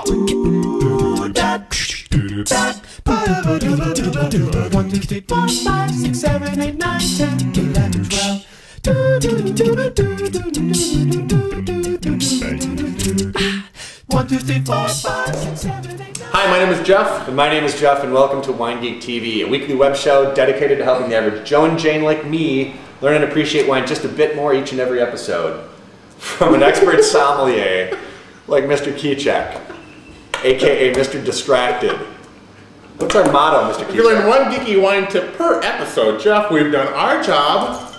1, 2, 3, 4, 5, 6, 7, 8, 9, 10, 11, 12. 1, 2, 3, 4, 5, 6, 7, 8, 9. Hi, my name is Jeff. And my name is Jeff, and welcome to WineGeekTV, a weekly web show dedicated to helping the average Joe and Jane like me learn and appreciate wine just a bit more each and every episode. From an expert sommelier like Mr. Keycheck, aka Mr. Distracted. What's our motto, Mr. Keycheck? You learn one geeky wine tip per episode. Jeff, we've done our job.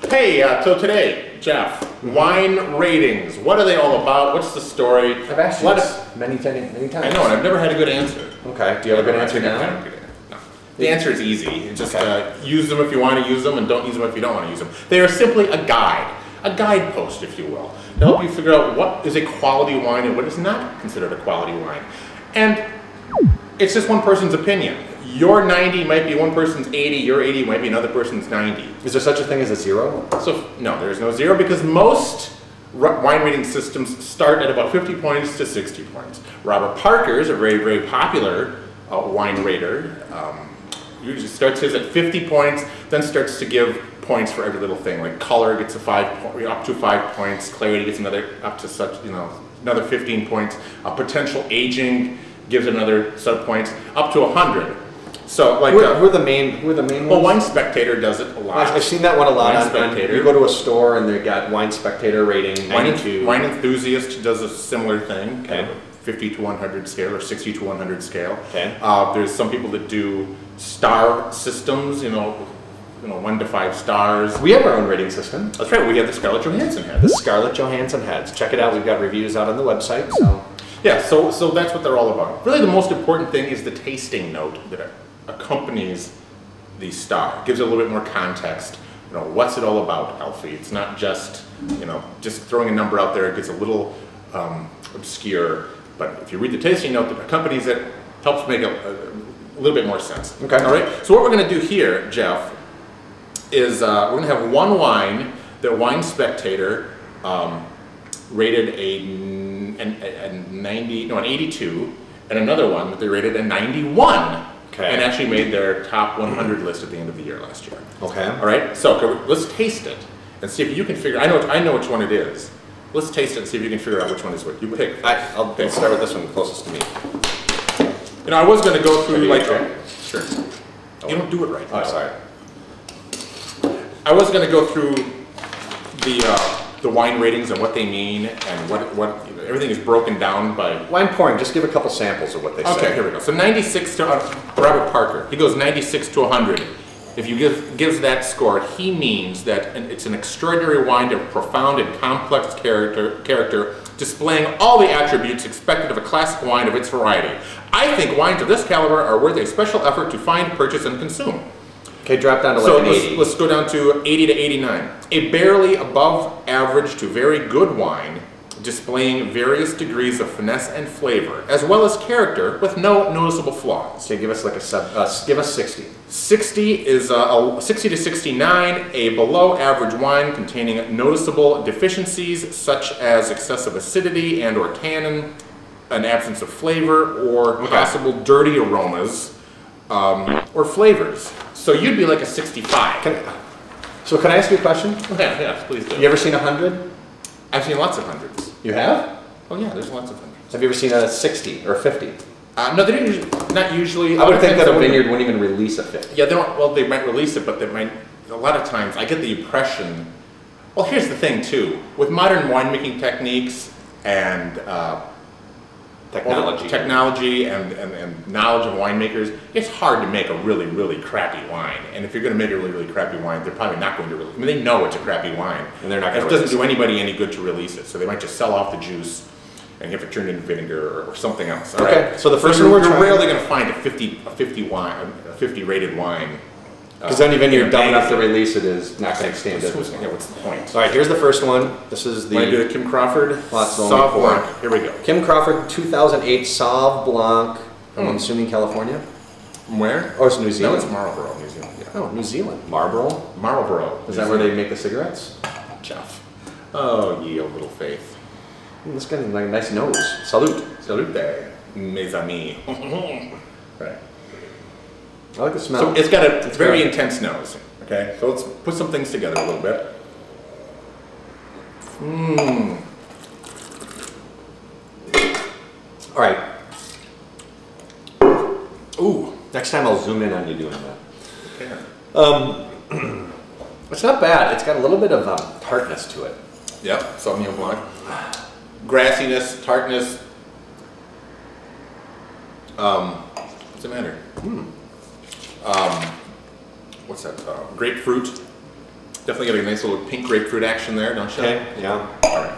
Hey, so today, Jeff, wine ratings. What are they all about? What's the story? I've asked you this many times. I know, and I've never had a good answer. Okay, do you have a good answer now? No. The answer is easy. Just use them if you want to use them, and don't use them if you don't want to use them. They are simply a guide, a guidepost, if you will, to help you figure out what is a quality wine and what is not considered a quality wine. And it's just one person's opinion. Your 90 might be one person's 80, your 80 might be another person's 90. Is there such a thing as a zero? So, no, there is no zero because most wine rating systems start at about 50 points to 60 points. Robert Parker is a very, very popular wine rater. Usually starts his at 50 points, then starts to give points for every little thing. Like color gets up to 5 points, clarity gets another up to another 15 points. Potential aging gives another sub points up to 100. So like who are the main ones? Well, Wine Spectator does it a lot. I've seen that one a lot. Wine Spectator. You go to a store and they've got Wine Spectator rating 92. Wine Enthusiast does a similar thing. Okay. Kind of 50 to 100 scale or 60 to 100 scale. Okay. There's some people that do star systems. 1 to 5 stars. We have our own rating system. That's right. We have the Scarlett Johansson head. The Scarlett Johansson heads. Check it out. We've got reviews out on the website. So yeah. So that's what they're all about. Really, the most important thing is the tasting note that accompanies the star. It gives it a little bit more context. What's it all about, Alfie? It's not just just throwing a number out there. It gets a little obscure. But if you read the tasting note that accompanies it, helps make a little bit more sense. Okay. All right. So what we're going to do here, Jeff, is we're going to have one wine that Wine Spectator rated an 82, and another one that they rated a 91. Okay. And actually made their top 100 list at the end of the year last year. Okay. All right. So let's taste it and see if you can figure. I know which one it is. Let's taste it and see if you can figure out which one is what. You pick. I'll start with this one closest to me. I was going to go through like. Sure. You don't do it right. Oh, sorry. I was going to go through the wine ratings and what they mean and what everything is broken down by. Wine pouring. Just give a couple samples of what they say. Okay, here we go. So 96 to Robert Parker. He goes 96 to 100. If you gives that score, he means that it's an extraordinary wine of profound and complex character, displaying all the attributes expected of a classic wine of its variety. I think wines of this caliber are worth a special effort to find, purchase, and consume. Okay, drop down to So like an 80. let's go down to 80 to 89. A barely above average to very good wine, displaying various degrees of finesse and flavor, as well as character, with no noticeable flaws. So give us like give us 60. 60 is 60 to 69, a below average wine containing noticeable deficiencies such as excessive acidity and or tannin, an absence of flavor, or possible dirty aromas or flavors. So you'd be like a 65. Can I ask you a question? Yeah, please do. You ever seen 100? I've seen lots of hundreds. You have? Oh yeah, there's lots of hundreds. Have you ever seen a 60 or a 50? No, they don't not usually. I would think that a vineyard wouldn't even release a 50. Yeah, they don't. Well, they might release it, but they might. A lot of times, I get the impression. Well, here's the thing too. With modern winemaking techniques and technology and knowledge of winemakers, it's hard to make a really, really crappy wine. And if you're going to make a really, really crappy wine, they're probably not going to release. I mean, they know it's a crappy wine, and they're not going to. It doesn't do anybody any good to release it, so they might just sell off the juice. And you have to turn it into vinegar or something else. All okay. Right? So the first one we're trying. You're rarely going to find a 50 rated wine. Because any vineyard dumb enough to release it is not going to stand it. Yeah, what's the point? All right, here's the first one. This is the. Want to do the Kim Crawford Sauv Blanc. Here we go. Kim Crawford 2008 Sauv Blanc. I'm assuming California. Where? Oh, it's New Zealand. No, it's Marlborough, New Zealand. Yeah. Oh, New Zealand. Marlborough. Marlborough. Is that where they make the cigarettes? Jeff. Oh, ye of little faith. This guy's like a nice nose. Salute. Salute there, mes amis. Right. I like the smell. So it's got a very intense nose. Okay, so let's put some things together a little bit. All right. Ooh. Next time I'll zoom in on you doing that. Okay. It's not bad. It's got a little bit of tartness to it. Yep, Sauvignon Blanc. Grassiness, tartness. What's the matter? What's that? Grapefruit. Definitely got a nice little pink grapefruit action there, don't you? Okay, yeah. All right.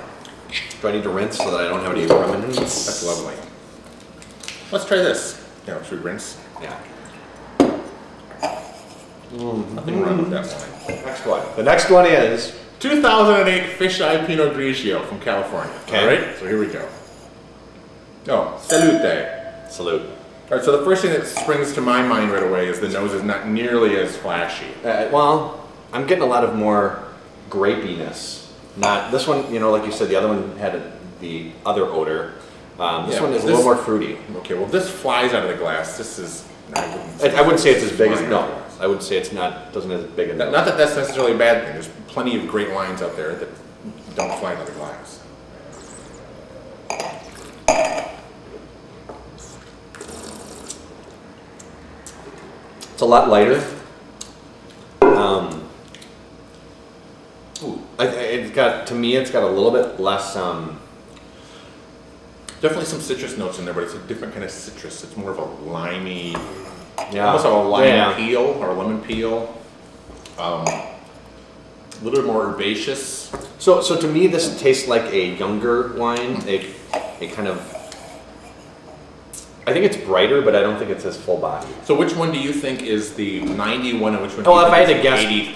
Do I need to rinse so that I don't have any remnants? That's lovely. Let's try this. Yeah, should we rinse? Yeah. Nothing wrong with that one. Next one. The next one is 2008 Fisheye Pinot Grigio from California. Okay. All right, so here we go. Oh, salute. Salute. All right, so the first thing that springs to my mind right away is the nose is not nearly as flashy. Well, I'm getting a lot of more grapiness. Not this one, you know, like you said, the other one had the other odor. This one is a little more fruity. Okay, well this flies out of the glass. This is, I wouldn't say it's as big as, no. I would say it's not, doesn't as big a nose. Not that that's necessarily a bad thing. There's plenty of great wines out there that don't fly out of the glass. It's a lot lighter. It's got, to me, it's got a little bit less. Definitely some citrus notes in there, but it's a different kind of citrus. It's more of a limey, Yeah. almost like a lime peel or a lemon peel. A little bit more herbaceous. So to me, this tastes like a younger wine. A kind of. I think it's brighter, but I don't think it's as full body. So which one do you think is the 91 and which one do Oh, you if think I had is to guess, 82?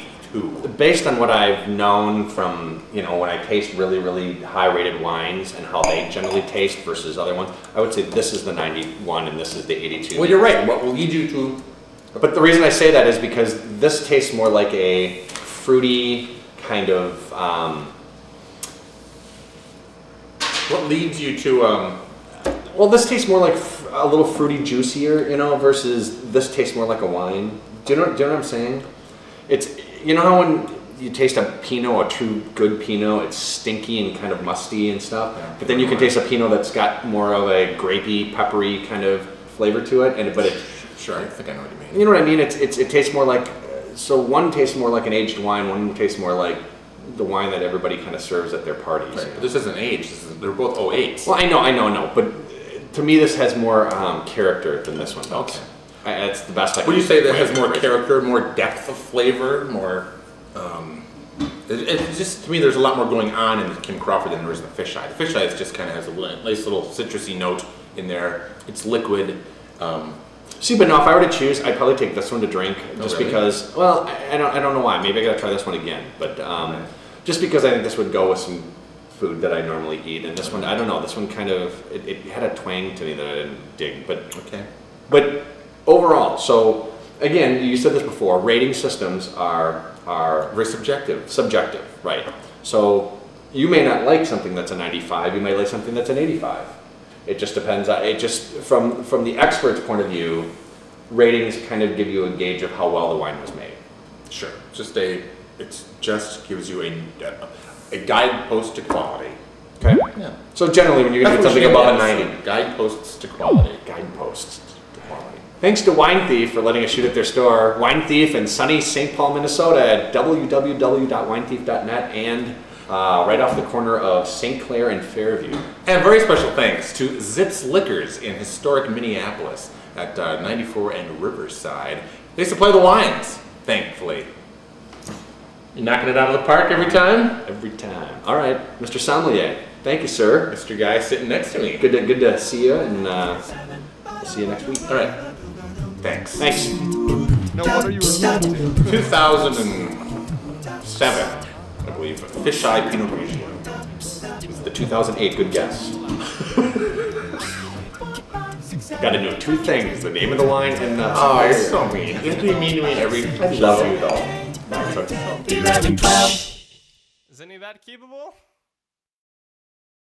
based on what I've known from, you know, when I taste really, really high-rated wines and how they generally taste versus other ones, I would say this is the 91 and this is the 82. Well, you're right. What will lead you to... But the reason I say that is because this tastes more like a fruity kind of... What leads you to... Well, this tastes more like a little fruity, juicier, you know, versus this tastes more like a wine. Do you know what I'm saying? It's, you know how when you taste a Pinot, a true good Pinot, it's stinky and kind of musty and stuff, yeah, but then you can taste a Pinot that's got more of a grapey, peppery kind of flavor to it, but it... Sure, I think I know what you mean. You know what I mean? It tastes more like, so one tastes more like an aged wine, one tastes more like the wine that everybody kind of serves at their parties. Right, but this isn't aged. They're both 08s. Well, I know, but to me this has more character than this one does. Okay. It's the best I can. Would you say that has more character, more depth of flavor, more... It's just, to me, there's a lot more going on in the Kim Crawford than there is in the Fisheye. The Fisheye is just kind of has a nice little citrusy note in there. It's liquid. See, but no, if I were to choose, I'd probably take this one to drink, just really? because. Well, I don't know why. Maybe I gotta try this one again, but just because I think this would go with some food that I normally eat, and this one, I don't know. This one kind of it had a twang to me that I didn't dig, but Okay. But overall, so again, you said this before. Rating systems are Very subjective. subjective, right? So you may not like something that's a 95. You may like something that's an 85. It just depends. It just from the expert's point of view, ratings kind of give you a gauge of how well the wine was made. Sure. It just gives you a guidepost to quality. Okay. Yeah. So generally, when you get something above a 90, Guideposts to quality. guideposts to quality. Thanks to Wine Thief for letting us shoot at their store. Wine Thief in sunny St. Paul, Minnesota at www.winethief.net and right off the corner of St. Clair and Fairview. And very special thanks to Zips Liquors in historic Minneapolis at 94 and Riverside. They supply the wines, thankfully. You knocking it out of the park every time? Every time. All right, Mr. Sommelier. Thank you, sir. Mr. Guy sitting next to me. Good to see you, and see you next week. All right. Thanks. Thanks. Now, what are you referring to? 2007, I believe. Fisheye Pinot Grigio. It's the 2008. Good guess. Got to know two things: the name of the wine and the. Oh, you're so mean. You have to be mean to me every I love you, though. Is any of that keepable?